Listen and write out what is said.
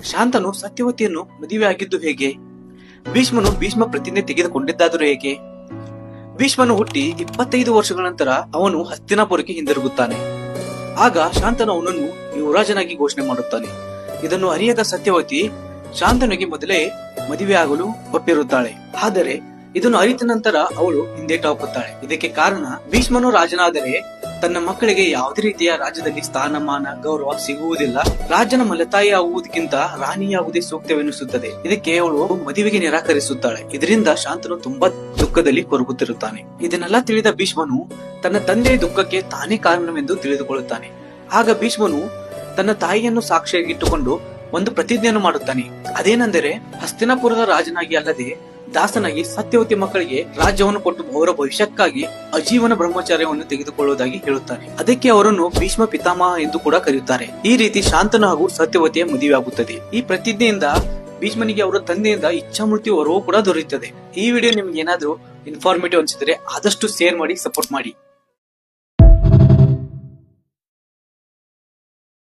ಶಾಂತನು ಸತ್ಯವತಿಯನ್ನು ಮದುವೆ ಆಗಿದ್ದು ಹೇಗೆ? ಭೀಷ್ಮನು ಭೀಷ್ಮ ಪ್ರತಿಜ್ಞೆ ತೆಗೆದುಕೊಂಡಿದ್ದಾದರೂ ಹೇಗೆ? ಭೀಷ್ಮನು ಹುಟ್ಟಿ 25 ವರ್ಷಗಳ ನಂತರ ಅವನು ಹಸ್ತಿನಾಪುರಕ್ಕೆ ಹಿಂದಿರುಗುತ್ತಾನೆ. ಆಗ ಶಾಂತನು ಅವನನ್ನು ಯುವರಾಜನಾಗಿ ಘೋಷಣೆ ಮಾಡುತ್ತಾನೆ. ಇದನ್ನು ಅರಿಯದ ಸತ್ಯವತಿ ಶಾಂತನಿಗೆ ಮೊದಲೇ ಮದುವೆ ಆಗಲು ಒಪ್ಪಿರುತ್ತಾಳೆ. ಆದರೆ ಇದನ್ನು ಅರಿತ ನಂತರ ಅವಳು ಹಿಂದೇಟು ಹಾಕುತ್ತಾಳೆ. ಇದಕ್ಕೆ ಕಾರಣ, ಭೀಷ್ಮನು ರಾಜನಾದರೆ ತನ್ನ ಮಕ್ಕಳಿಗೆ ಯಾವುದೇ ರೀತಿಯ ರಾಜ್ಯದಲ್ಲಿ ಸ್ಥಾನಮಾನ ಗೌರವ ಸಿಗುವುದಿಲ್ಲ. ರಾಜನ ಮಲತಾಯಿ ಆಗುವುದಕ್ಕಿಂತ ರಾಣಿಯಾಗುವುದೇ ಸೂಕ್ತವೆನಿಸುತ್ತದೆ. ಇದಕ್ಕೆ ಅವಳು ಮದುವೆಗೆ ನಿರಾಕರಿಸುತ್ತಾಳೆ. ಇದರಿಂದ ಶಾಂತನು ತುಂಬಾ ದುಃಖದಲ್ಲಿ ಕೊರಗುತ್ತಿರುತ್ತಾನೆ. ಇದನ್ನೆಲ್ಲ ತಿಳಿದ ಭೀಷ್ಮನು ತನ್ನ ತಂದೆಯ ದುಃಖಕ್ಕೆ ತಾನೇ ಕಾರಣವೆಂದು ತಿಳಿದುಕೊಳ್ಳುತ್ತಾನೆ. ಆಗ ಭೀಷ್ಮನು ತನ್ನ ತಾಯಿಯನ್ನು ಸಾಕ್ಷಿಯಾಗಿಟ್ಟುಕೊಂಡು ಒಂದು ಪ್ರತಿಜ್ಞೆಯನ್ನು ಮಾಡುತ್ತಾನೆ. ಅದೇನೆಂದರೆ, ಹಸ್ತಿನಾಪುರದ ರಾಜನಾಗಿ ಅಲ್ಲದೆ ದಾಸನಾಗಿ ಸತ್ಯವತಿ ಮಕ್ಕಳಿಗೆ ರಾಜ್ಯವನ್ನು ಕೊಟ್ಟು ಅವರ ಭವಿಷ್ಯಕ್ಕಾಗಿ ಅಜೀವನ ಬ್ರಹ್ಮಚಾರ್ಯವನ್ನು ತೆಗೆದುಕೊಳ್ಳುವುದಾಗಿ ಹೇಳುತ್ತಾನೆ. ಅದಕ್ಕೆ ಅವರನ್ನು ಭೀಷ್ಮ ಪಿತಾಮಹ ಎಂದು ಕೂಡ ಕರೆಯುತ್ತಾರೆ. ಈ ರೀತಿ ಶಾಂತನು ಹಾಗೂ ಸತ್ಯವತಿಯ ಮದುವೆ ಆಗುತ್ತದೆ. ಈ ಪ್ರತಿಜ್ಞೆಯಿಂದ ಭೀಷ್ಮನಿಗೆ ಅವರ ತಂದೆಯಿಂದ ಇಚ್ಛಾ ಮೃತ್ಯು ವರವೂ ಕೂಡ ದೊರೆಯುತ್ತದೆ. ಈ ವಿಡಿಯೋ ನಿಮ್ಗೆ ಏನಾದ್ರೂ ಇನ್ಫಾರ್ಮೇಟಿವ್ ಅನ್ಸಿದ್ರೆ ಆದಷ್ಟು ಶೇರ್ ಮಾಡಿ, ಸಪೋರ್ಟ್ ಮಾಡಿ.